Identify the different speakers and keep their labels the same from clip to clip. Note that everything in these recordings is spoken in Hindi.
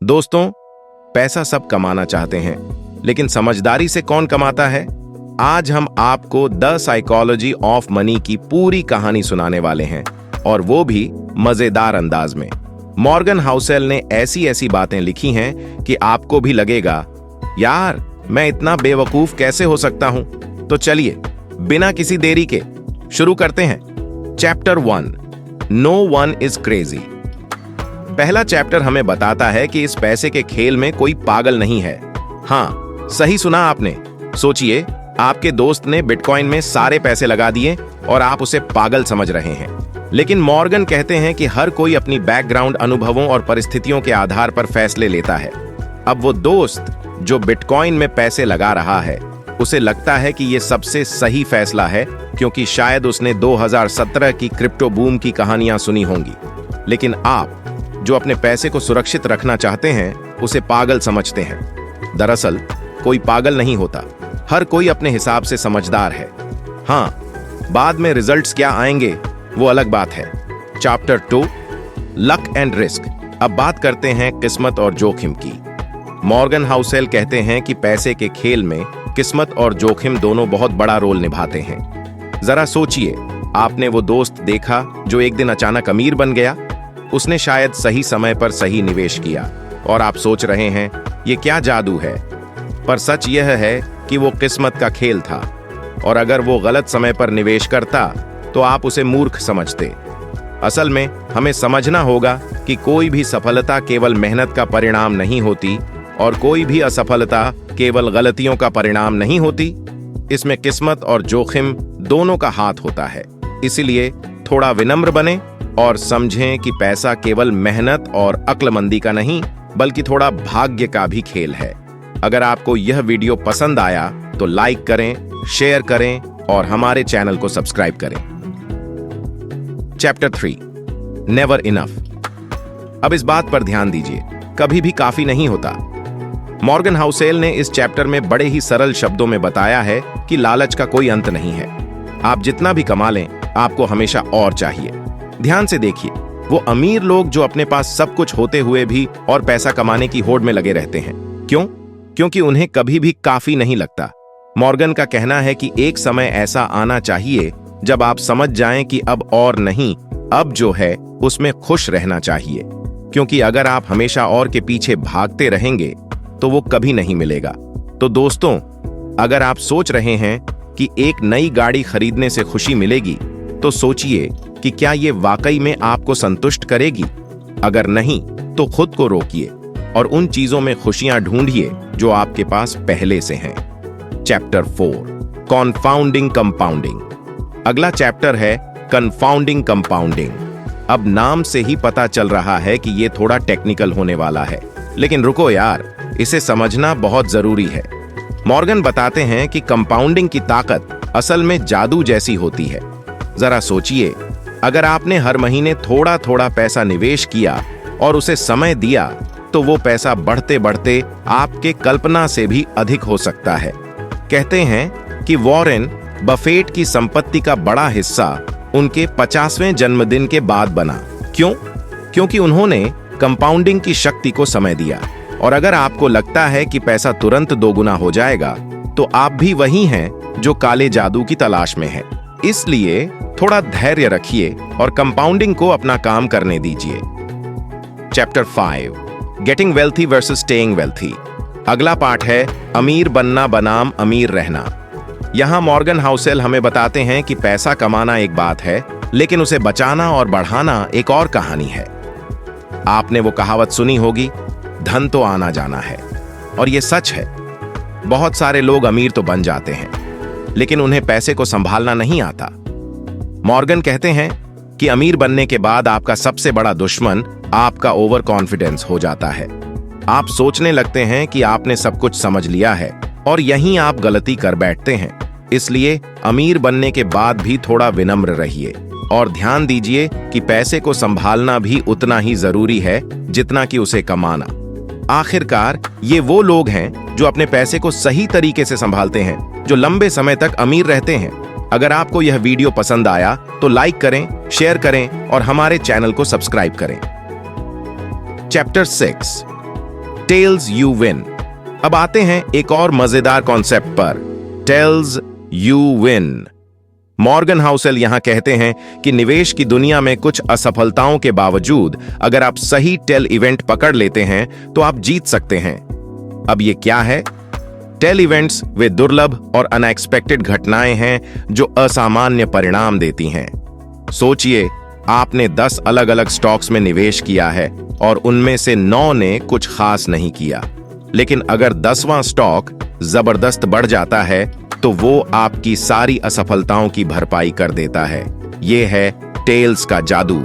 Speaker 1: दोस्तों, पैसा सब कमाना चाहते हैं, लेकिन समझदारी से कौन कमाता है? आज हम आपको द साइकोलॉजी ऑफ मनी की पूरी कहानी सुनाने वाले हैं, और वो भी मजेदार अंदाज में। मॉर्गन हाउसेल ने ऐसी ऐसी बातें लिखी हैं कि आपको भी लगेगा, यार मैं इतना बेवकूफ कैसे हो सकता हूं? तो चलिए बिना किसी देरी के शुरू करते हैं। Chapter 1, no one is crazy. पहला चैप्टर हमें बताता है कि इस पैसे के खेल में कोई पागल नहीं है। हाँ, सही सुना आपने। सोचिए, आपके दोस्त ने बिटकॉइन में सारे पैसे लगा दिए और आप उसे पागल समझ रहे हैं। लेकिन मॉर्गन कहते हैं कि हर कोई अपनी बैकग्राउंड, अनुभवों और परिस्थितियों के आधार पर फैसले लेता है। अब वो दोस्त जो बिटकॉइन में पैसे लगा रहा है, उसे लगता है कि ये सबसे सही फैसला है, क्योंकि शायद उसने 2017 की क्रिप्टो बूम की कहानियां सुनी होंगी। लेकिन आप जो अपने पैसे को सुरक्षित रखना चाहते हैं, उसे पागल समझते हैं। दरअसल कोई पागल नहीं होता, हर कोई अपने हिसाब से समझदार है। हाँ, बाद में रिजल्ट्स क्या आएंगे वो अलग बात है। Chapter 2, luck and risk. अब बात करते हैं किस्मत और जोखिम की। मॉर्गन हाउसेल कहते हैं कि पैसे के खेल में किस्मत और जोखिम दोनों बहुत बड़ा रोल निभाते हैं। जरा सोचिए, आपने वो दोस्त देखा जो एक दिन अचानक अमीर बन गया। उसने शायद सही समय पर सही निवेश किया, और आप सोच रहे हैं ये क्या जादू है। पर सच यह है कि वो किस्मत का खेल था, और अगर वो गलत समय पर निवेश करता तो आप उसे मूर्ख समझते। असल में हमें समझना होगा कि कोई भी सफलता केवल मेहनत का परिणाम नहीं होती, और कोई भी असफलता केवल गलतियों का परिणाम नहीं होती। इसमें किस्मत और जोखिम दोनों का हाथ होता है। इसलिए थोड़ा विनम्र बने और समझें कि पैसा केवल मेहनत और अक्लमंदी का नहीं, बल्कि थोड़ा भाग्य का भी खेल है। अगर आपको यह वीडियो पसंद आया तो लाइक करें, शेयर करें और हमारे चैनल को सब्सक्राइब करें। Chapter 3, never enough. अब इस बात पर ध्यान दीजिए, कभी भी काफी नहीं होता। मॉर्गन हाउसेल ने इस चैप्टर में बड़े ही सरल शब्दों में बताया है कि लालच का कोई अंत नहीं है। आप जितना भी कमा लें, आपको हमेशा और चाहिए। ध्यान से देखिए, वो अमीर लोग जो अपने पास सब कुछ होते हुए भी और पैसा कमाने की होड़ में लगे रहते हैं। क्यों? क्योंकि उन्हें कभी भी काफी नहीं लगता। मॉर्गन का कहना है कि एक समय ऐसा आना चाहिए जब आप समझ जाएं कि अब और नहीं, अब जो है उसमें खुश रहना चाहिए। क्योंकि अगर आप हमेशा और के पीछे भागते रहेंगे तो वो कभी नहीं मिलेगा। तो दोस्तों, अगर आप सोच रहे हैं कि एक नई गाड़ी खरीदने से खुशी मिलेगी, तो सोचिए कि क्या ये वाकई में आपको संतुष्ट करेगी। अगर नहीं, तो खुद को रोकिए और उन चीजों में खुशियां ढूंढिए जो आपके पास पहले से हैं। Chapter 4, confounding compounding. अगला चैप्टर है कन्फाउंडिंग कंपाउंडिंग। अब नाम से ही पता चल रहा है कि ये थोड़ा टेक्निकल होने वाला है, लेकिन रुको यार, इसे समझना बहुत जरूरी है। मॉर्गन बताते हैं कि कंपाउंडिंग की ताकत असल में जादू जैसी होती है। जरा सोचिए, अगर आपने हर महीने थोड़ा थोड़ा पैसा निवेश किया और उसे समय दिया, तो वो पैसा बढ़ते बढ़ते आपके कल्पना से भी अधिक हो सकता है। कहते हैं कि वॉरेन बफेट की संपत्ति का बड़ा हिस्सा उनके 50वें जन्मदिन के बाद बना। क्यों? क्योंकि उन्होंने कंपाउंडिंग की शक्ति को समय दिया। और अगर आपको लगता है कि पैसा तुरंत दोगुना हो जाएगा, तो आप भी वही हैं जो काले जादू की तलाश में हैं। इसलिए थोड़ा धैर्य रखिए और कंपाउंडिंग को अपना काम करने दीजिए। Chapter 5, getting wealthy versus staying wealthy. अगला पार्ट है अमीर बनना बनाम अमीर रहना। यहां मॉर्गन हाउसेल हमें बताते हैं कि पैसा कमाना एक बात है, लेकिन उसे बचाना और बढ़ाना एक और कहानी है। आपने वो कहावत सुनी होगी, धन तो आना जाना है, और ये सच है। बहुत सारे लोग अमीर तो बन जाते हैं, लेकिन उन्हें पैसे को संभालना नहीं आता। मॉर्गन कहते हैं कि अमीर बनने के बाद आपका सबसे बड़ा दुश्मन आपका ओवर कॉन्फिडेंस हो जाता है। आप सोचने लगते हैं कि आपने सब कुछ समझ लिया है, और यहीं आप गलती कर बैठते हैं। इसलिए अमीर बनने के बाद भी थोड़ा विनम्र रहिए और ध्यान दीजिए कि पैसे को संभालना भी उतना ही जरूरी है जितना कि उसे कमाना। आखिरकार ये वो लोग हैं जो अपने पैसे को सही तरीके से संभालते हैं, जो लंबे समय तक अमीर रहते हैं। अगर आपको यह वीडियो पसंद आया तो लाइक करें, शेयर करें और हमारे चैनल को सब्सक्राइब करें। Chapter 6, tells you win. अब आते हैं एक और मजेदार कॉन्सेप्ट पर, tells you win. Morgan Housel यहां कहते हैं कि निवेश की दुनिया में कुछ असफलताओं के बावजूद अगर आप सही टेल इवेंट पकड़ लेते हैं तो आप जीत सकते हैं। अब ये क्या है? टेल इवेंट्स वे दुर्लभ और अनएक्सपेक्टेड घटनाएं हैं जो असामान्य परिणाम देती हैं। सोचिए, आपने 10 अलग अलग स्टॉक्स में निवेश किया है और उनमें से 9 ने कुछ खास नहीं किया, लेकिन अगर 10वां स्टॉक जबरदस्त बढ़ जाता है तो वो आपकी सारी असफलताओं की भरपाई कर देता है। ये है टेल्स का जादू।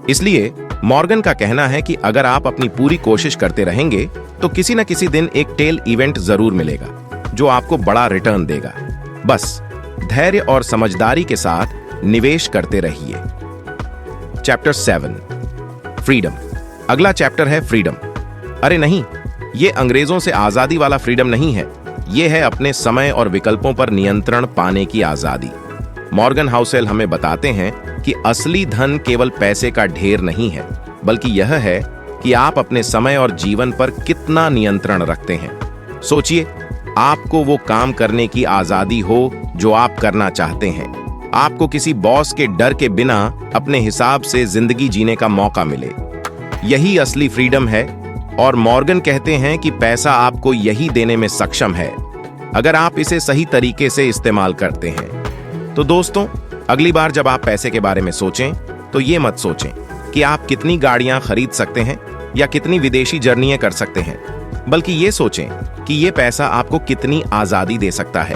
Speaker 1: इसलिए मॉर्गन का कहना है कि अगर आप अपनी पूरी कोशिश करते रहेंगे तो किसी न किसी दिन एक टेल इवेंट जरूर मिलेगा जो आपको बड़ा रिटर्न देगा। बस धैर्य और समझदारी के साथ निवेश करते रहिए। Chapter 7, freedom. अगला चैप्टर है फ्रीडम। अरे नहीं, ये अंग्रेजों से आजादी वाला फ्रीडम नहीं है, ये है अपने समय और विकल्पों पर नियंत्रण पाने की आजादी। मॉर्गन हाउसेल हमें बताते हैं कि असली धन केवल पैसे का ढेर नहीं है, बल्कि यह है कि आप अपने समय और जीवन पर कितना नियंत्रण रखते हैं। सोचिए, आपको वो काम करने की आजादी हो जो आप करना चाहते हैं, आपको किसी बॉस के डर के बिना अपने हिसाब से जिंदगी जीने का मौका मिले। यही असली फ्रीडम है और मॉर्गन कहते हैं कि पैसा आपको यही देने में सक्षम है अगर आप इसे सही तरीके से इस्तेमाल करते हैं। तो दोस्तों, अगली बार जब आप पैसे के बारे में सोचें तो ये मत सोचें कि आप कितनी गाड़ियां खरीद सकते हैं या कितनी विदेशी जर्नियां कर सकते हैं, बल्कि ये सोचें कि ये पैसा आपको कितनी आजादी दे सकता है।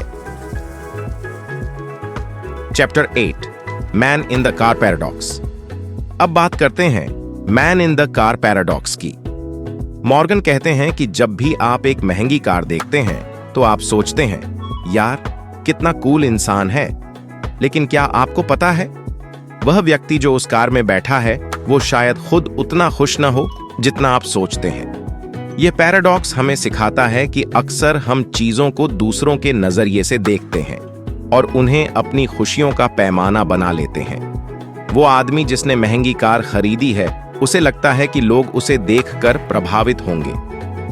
Speaker 1: Chapter 8, man in the car paradox. अब बात करते हैं man in the car paradox की। मॉर्गन कहते हैं कि जब भी आप एक महंगी कार देखते हैं तो आप सोचते हैं, यार कितना कूल इंसान है, लेकिन क्या आपको पता है वह व्यक्ति जो उस कार में बैठा है वो शायद खुद उतना खुश न हो जितना आप सोचते हैं। यह पैराडॉक्स हमें सिखाता है कि अक्सर हम चीजों को दूसरों के नजरिए से देखते हैं और उन्हें अपनी खुशियों का पैमाना बना लेते हैं। वो आदमी जिसने महंगी कार खरीदी है उसे लगता है कि लोग उसे देखकर प्रभावित होंगे,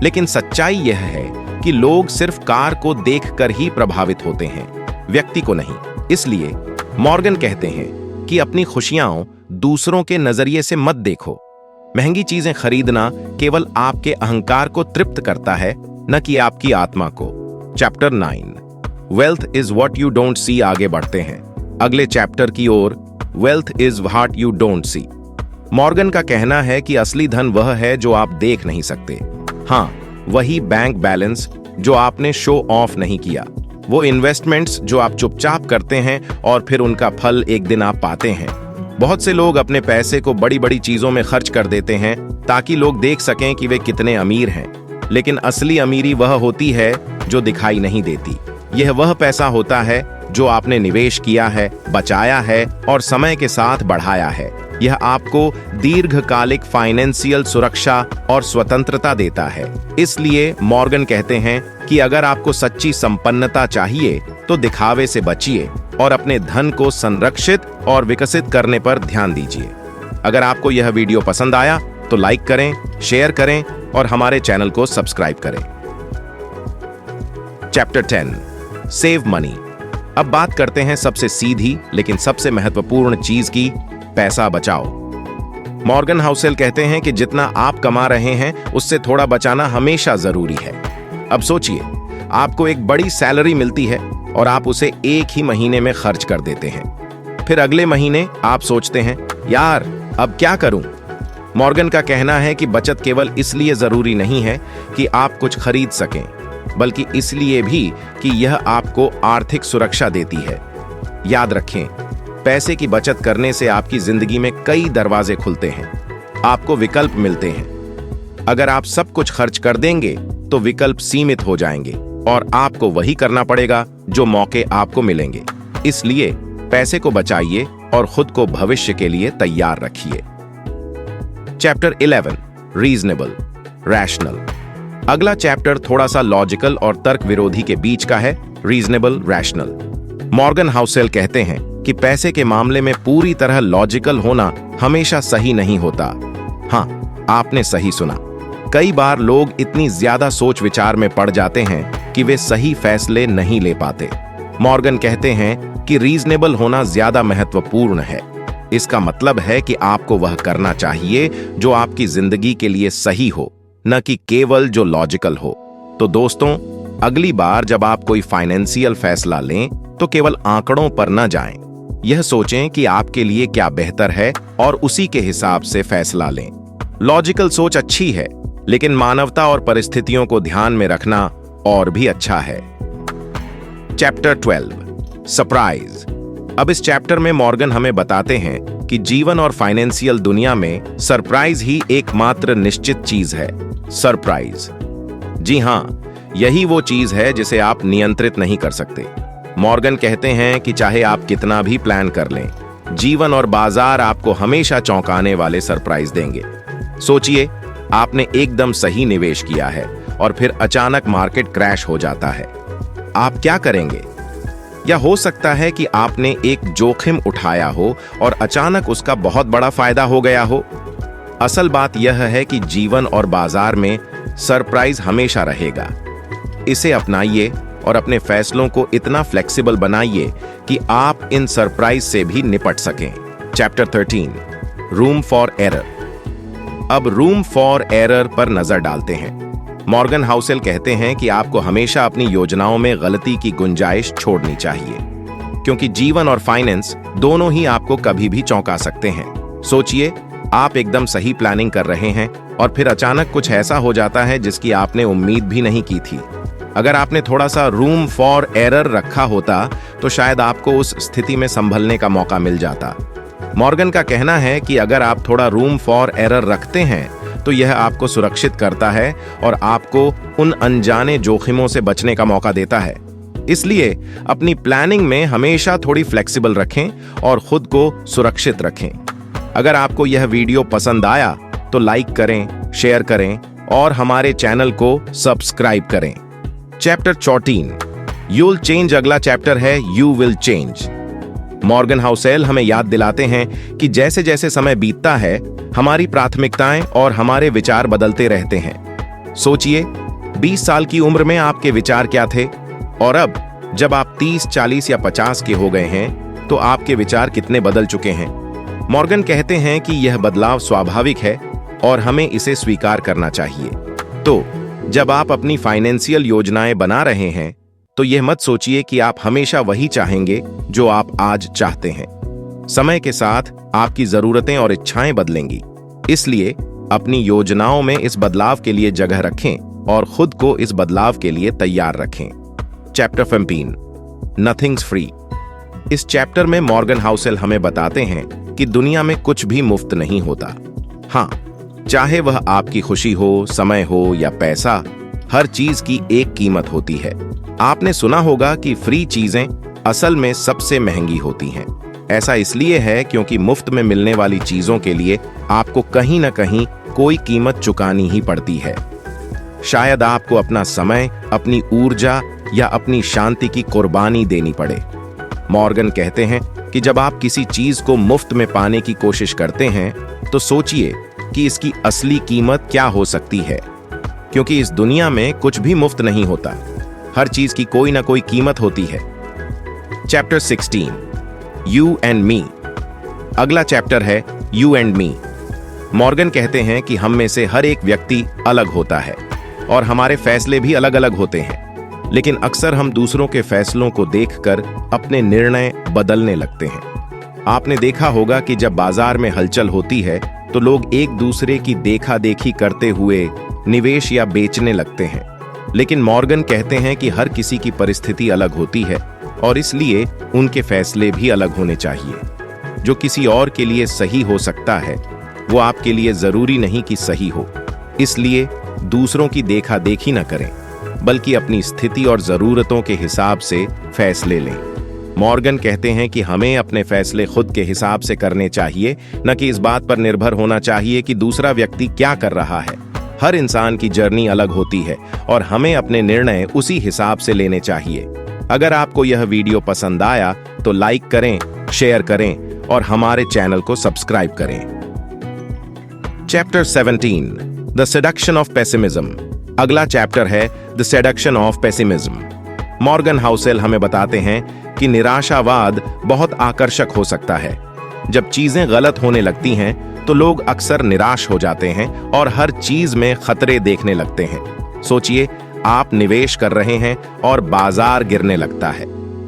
Speaker 1: लेकिन सच्चाई यह है कि लोग सिर्फ कार को देखकर ही प्रभावित होते हैं, व्यक्ति को नहीं। इसलिए मॉर्गन कहते हैं कि अपनी खुशियां दूसरों के नजरिए से मत देखो। महंगी चीजें खरीदना केवल आपके अहंकार को तृप्त करता है, न कि आपकी आत्मा को। Chapter 9, wealth is what you don't see. आगे बढ़ते हैं अगले चैप्टर की ओर, wealth is what you don't see. Morgan का कहना है कि असली धन वह है जो आप देख नहीं सकते। हाँ, वही बैंक बैलेंस जो आपने शो ऑफ नहीं किया, वो इन्वेस्टमेंट्स जो आप चुपचाप करते हैं और फिर उनका फल एक दिन आप पाते हैं। बहुत से लोग अपने पैसे को बड़ी बड़ी चीजों में खर्च कर देते हैं ताकि लोग देख सकें कि वे कितने अमीर हैं, लेकिन असली अमीरी वह होती है जो दिखाई नहीं देती। यह वह पैसा होता है जो आपने निवेश किया है, बचाया है और समय के साथ बढ़ाया है। यह आपको दीर्घकालिक फाइनेंशियल सुरक्षा और स्वतंत्रता देता है। इसलिए मॉर्गन कहते हैं कि अगर आपको सच्ची संपन्नता चाहिए तो दिखावे से बचिए और अपने धन को संरक्षित और विकसित करने पर ध्यान दीजिए। अगर आपको यह वीडियो पसंद आया तो लाइक करें, शेयर करें और हमारे चैनल को सब्सक्राइब करें। Chapter 10, save money. अब बात करते हैं सबसे सीधी लेकिन सबसे महत्वपूर्ण चीज की, पैसा बचाओ। मॉर्गन हाउसेल कहते हैं कि जितना आप कमा रहे हैं उससे थोड़ा बचाना हमेशा जरूरी है। अब सोचिए, आपको एक बड़ी सैलरी मिलती है और आप उसे एक ही महीने में खर्च कर देते हैं। फिर अगले महीने आप सोचते हैं, यार अब क्या करूं? मॉर्गन का कहना है कि बचत केवल इसलिए जरूरी नहीं है कि आप कुछ खरीद सकें, बल्कि इसलिए भी कि यह आपको आर्थिक सुरक्षा देती है। याद रखें, पैसे की बचत करने से आपकी जिंदगी में कई दरवाजे खुलते हैं, आपको विकल्प मिलते हैं। अगर आप सब कुछ खर्च कर देंगे तो विकल्प सीमित हो जाएंगे और आपको वही करना पड़ेगा जो मौके आपको मिलेंगे। इसलिए पैसे को बचाइए और खुद को भविष्य के लिए तैयार रखिए। Chapter 11, reasonable, rational. अगला चैप्टर थोड़ा सा लॉजिकल और तर्क विरोधी के बीच का है, रीजनेबल, रैशनल। मॉर्गन हाउसेल कहते हैं कि पैसे के मामले में पूरी तरह लॉजिकल होना हमेशा सही नहीं होता। हाँ, आपने सही सुना। कई बार लोग इतनी ज्यादा सोच विचार में पड़ जाते हैं कि वे सही फैसले नहीं ले पाते। मॉर्गन कहते हैं कि रीजनेबल होना ज्यादा महत्वपूर्ण है। इसका मतलब है कि आपको वह करना चाहिए जो आपकी जिंदगी के लिए सही हो, न कि केवल जो लॉजिकल हो। तो दोस्तों, अगली बार जब आप कोई फाइनेंशियल फैसला लें तो केवल आंकड़ों पर न जाएं। यह सोचें कि आपके लिए क्या बेहतर है और उसी के हिसाब से फैसला लें। लॉजिकल सोच अच्छी है, लेकिन मानवता और परिस्थितियों को ध्यान में रखना और भी अच्छा है। Chapter 12 surprise. अब इस चैप्टर में मॉर्गन हमें बताते हैं कि जीवन और फाइनेंशियल दुनिया में सरप्राइज ही एकमात्र निश्चित चीज है। सरप्राइज, जी हां, यही वो चीज है जिसे आप नियंत्रित नहीं कर सकते। मॉर्गन कहते हैं कि चाहे आप कितना भी प्लान कर लें, जीवन और बाजार आपको हमेशा चौंकाने वाले सरप्राइज देंगे। सोचिए, आपने एकदम सही निवेश किया है और फिर अचानक मार्केट क्रैश हो जाता है। आप क्या करेंगे? या हो सकता है कि आपने एक जोखिम उठाया हो और अचानक उसका बहुत बड़ा फायदा हो गया हो। असल बात यह है कि जीवन और बाजार में सरप्राइज हमेशा रहेगा। इसे अपनाइए और अपने फैसलों को इतना फ्लेक्सिबल बनाइए कि आप इन सरप्राइज से भी निपट सकें। Chapter 13 room for error. अब रूम फॉर एरर पर नजर डालते हैं। मॉर्गन हाउसेल कहते हैं कि आपको हमेशा अपनी योजनाओं में गलती की गुंजाइश छोड़नी चाहिए, क्योंकि जीवन और फाइनेंस दोनों ही आपको कभी भी चौंका सकते हैं। सोचिए, आप एकदम सही प्लानिंग कर रहे हैं और फिर अचानक कुछ ऐसा हो जाता है जिसकी आपने उम्मीद भी नहीं की थी। अगर आपने थोड़ा सा रूम फॉर एरर रखा होता तो शायद आपको उस स्थिति में संभलने का मौका मिल जाता। मॉर्गन का कहना है कि अगर आप थोड़ा रूम फॉर एरर रखते हैं तो यह आपको सुरक्षित करता है और आपको उन अनजाने जोखिमों से बचने का मौका देता है। इसलिए अपनी प्लानिंग में हमेशा थोड़ी फ्लेक्सिबल रखें और खुद को सुरक्षित रखें। अगर आपको यह वीडियो पसंद आया तो लाइक करें, शेयर करें और हमारे चैनल को सब्सक्राइब करें। चैप्टर 14 यू विल चेंज अगला चैप्टर है you will change. Morgan Housel हमें याद दिलाते हैं कि जैसे जैसे समय बीतता है, हमारी प्राथमिकताएं और हमारे विचार बदलते रहते हैं। सोचिए, 20 साल की उम्र में आपके विचार क्या थे और अब जब आप 30, 40 या 50 के हो गए हैं तो आपके विचार कितने बदल चुके हैं। मॉर्गन कहते हैं कि यह बदलाव स्वाभाविक है और हमें इसे स्वीकार करना चाहिए। तो जब आप अपनी फाइनेंशियल योजनाएं बना रहे हैं तो यह मत सोचिए कि आप हमेशा वही चाहेंगे जो आप आज चाहते हैं। समय के साथ आपकी जरूरतें और इच्छाएं बदलेंगी, इसलिए अपनी योजनाओं में इस बदलाव के लिए जगह रखें और खुद को इस बदलाव के लिए तैयार रखें। Chapter 15 nothings free. इस चैप्टर में मॉर्गन हाउसेल हमें बताते हैं कि दुनिया में कुछ भी मुफ्त नहीं होता। हाँ, चाहे वह आपकी खुशी हो, समय हो या पैसा, हर चीज की एक कीमत होती है। आपने सुना होगा कि फ्री चीजें असल में सबसे महंगी होती हैं। ऐसा इसलिए है क्योंकि मुफ्त में मिलने वाली चीजों के लिए आपको कहीं न कहीं कोई कीमत चुकानी ही पड़ती है। शायद आपको अपना समय, अपनी ऊर्जा या अपनी शांति की कुर्बानी देनी पड़े। मॉर्गन कहते हैं कि जब आप किसी चीज को मुफ्त में पाने की कोशिश करते हैं तो सोचिए कि इसकी असली कीमत क्या हो सकती है, क्योंकि इस दुनिया में कुछ भी मुफ्त नहीं होता। हर चीज की कोई ना कोई कीमत होती है। Chapter 16 you and me. अगला चैप्टर है यू एंड मी। मॉर्गन कहते हैं कि हम में से हर एक व्यक्ति अलग होता है और हमारे फैसले भी अलग अलग होते हैं, लेकिन अक्सर हम दूसरों के फैसलों को देखकर अपने निर्णय बदलने लगते हैं। आपने देखा होगा कि जब बाजार में हलचल होती है तो लोग एक दूसरे की देखा देखी करते हुए निवेश या बेचने लगते हैं, लेकिन मॉर्गन कहते हैं कि हर किसी की परिस्थिति अलग होती है और इसलिए उनके फैसले भी अलग होने चाहिए। जो किसी और के लिए सही हो सकता है वो आपके लिए जरूरी नहीं कि सही हो। इसलिए दूसरों की देखा देखी न करें, बल्कि अपनी स्थिति और जरूरतों के हिसाब से फैसले लें। मॉर्गन कहते हैं कि हमें अपने फैसले खुद के हिसाब से करने चाहिए, न कि इस बात पर निर्भर होना चाहिए कि दूसरा व्यक्ति क्या कर रहा है। हर इंसान की जर्नी अलग होती है और हमें अपने निर्णय उसी हिसाब से लेने चाहिए। अगर आपको यह वीडियो पसंद आया तो लाइक करें, शेयर करें और हमारे चैनल को सब्सक्राइब करें। Chapter 17 the seduction of pessimism. अगला चैप्टर है the seduction of pessimism. Morgan Housel हमें बताते हैं कि निराशावाद बहुत आकर्षक हो सकता है। जब चीजें गलत होने लगती हैं तो लोग अक्सर निराश हो जाते हैं और हर चीज में खतरे देखने लगते हैं। सोचिए, आप निवेश कर रहे हैं और बाजार गिरने लगता है।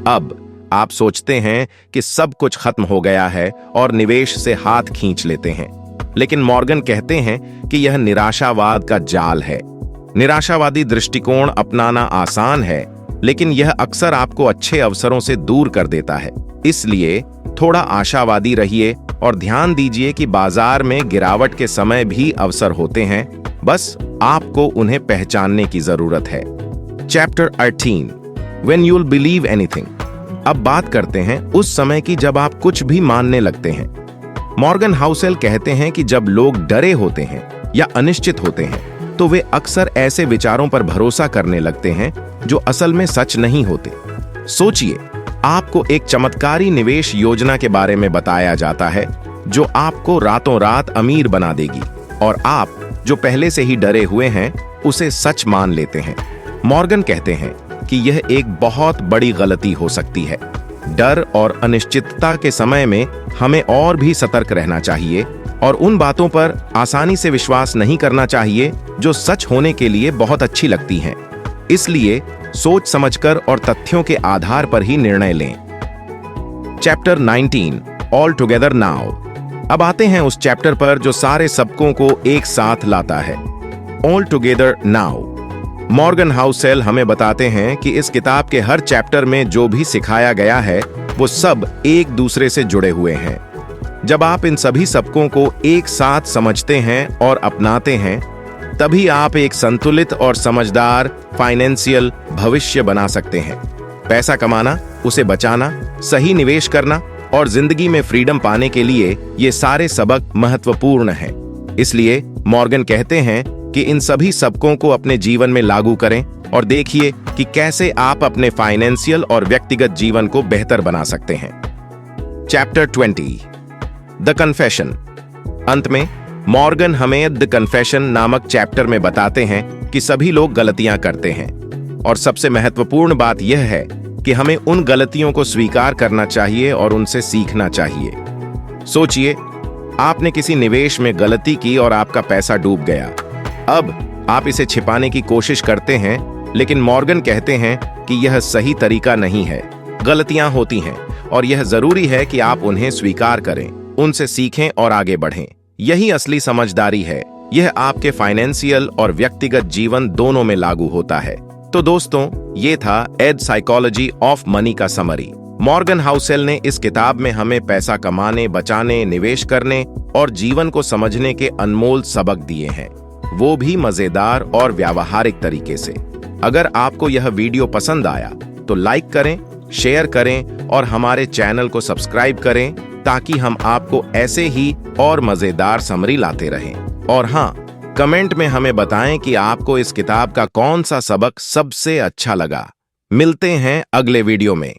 Speaker 1: अब आप सोचते हैं कि सब कुछ खत्म हो गया है और निवेश से हाथ खींच लेते हैं। लेकिन मॉर्गन कहते हैं कि यह निराशावाद का जाल है। निराशावादी दृष्टिकोण अपनाना आसान है, लेकिन यह अक्सर आपको अच्छे अवसरों से दूर कर देता है। इसलिए थोड़ा आशावादी रहिए और ध्यान दीजिए कि बाजार में गिरावट के समय भी अवसर होते हैं, बस आपको उन्हें पहचानने की जरूरत है। Chapter 18 when you will believe anything. अब बात करते हैं उस समय की जब आप कुछ भी मानने लगते हैं। मॉर्गन हाउसेल कहते हैं कि जब लोग डरे होते हैं या अनिश्चित होते हैं तो वे अक्सर ऐसे विचारों पर भरोसा करने लगते हैं जो असल में सच नहीं होते। सोचिए, आपको एक चमत्कारी निवेश योजना के बारे में बताया जाता है जो आपको रातों रात अमीर बना देगी, और आप जो पहले से ही डरे हुए हैं उसे सच मान लेते हैं। मॉर्गन कहते हैं कि यह एक बहुत बड़ी गलती हो सकती है। डर और अनिश्चितता के समय में हमें और भी सतर्क रहना चाहिए और उन बातों पर आसानी से विश्वास नहीं करना चाहिए जो सच होने के लिए बहुत अच्छी लगती हैं। इसलिए सोच समझकर और तथ्यों के आधार पर ही निर्णय लें। Chapter 19 all together now. अब आते हैं उस चैप्टर पर जो सारे सबकों को एक साथ लाता है, all together now. Morgan Housel हमें बताते हैं कि इस किताब के हर चैप्टर में जो भी सिखाया गया है वो सब एक दूसरे से जुड़े हुए हैं। जब आप इन सभी सबकों को एक साथ समझते हैं और अपनाते हैं, तभी आप एक संतुलित और समझदार फाइनेंशियल भविष्य बना सकते हैं। पैसा कमाना, उसे बचाना, सही निवेश करना और जिंदगी में फ्रीडम पाने के लिए ये सारे सबक महत्वपूर्ण हैं। इसलिए मॉर्गन कहते हैं कि इन सभी सबकों को अपने जीवन में लागू करें और देखिए कि कैसे आप अपने फाइनेंशियल और व्यक्तिगत जीवन को बेहतर बना सकते हैं। Chapter 20 the confession. अंत में मॉर्गन हमें द कन्फेशन नामक चैप्टर में बताते हैं कि सभी लोग गलतियां करते हैं और सबसे महत्वपूर्ण बात यह है कि हमें उन गलतियों को स्वीकार करना चाहिए और उनसे सीखना चाहिए। सोचिए, आपने किसी निवेश में गलती की और आपका पैसा डूब गया। अब आप इसे छिपाने की कोशिश करते हैं, लेकिन मॉर्गन कहते हैं कि यह सही तरीका नहीं है। गलतियां होती हैं और यह जरूरी है कि आप उन्हें स्वीकार करें, उनसे सीखें और आगे बढ़ें। यही असली समझदारी है। यह आपके फाइनेंशियल और व्यक्तिगत जीवन दोनों में लागू होता है। तो दोस्तों, ये था एड साइकोलॉजी ऑफ मनी का समरी। मॉर्गन हाउसेल ने इस किताब में हमें पैसा कमाने, बचाने, निवेश करने और जीवन को समझने के अनमोल सबक दिए हैं, वो भी मजेदार और व्यावहारिक तरीके से। अगर आपको यह वीडियो पसंद आया तो लाइक करें, शेयर करें और हमारे चैनल को सब्सक्राइब करें ताकि हम आपको ऐसे ही और मजेदार समरी लाते रहें। और हाँ, कमेंट में हमें बताएं कि आपको इस किताब का कौन सा सबक सबसे अच्छा लगा। मिलते हैं अगले वीडियो में।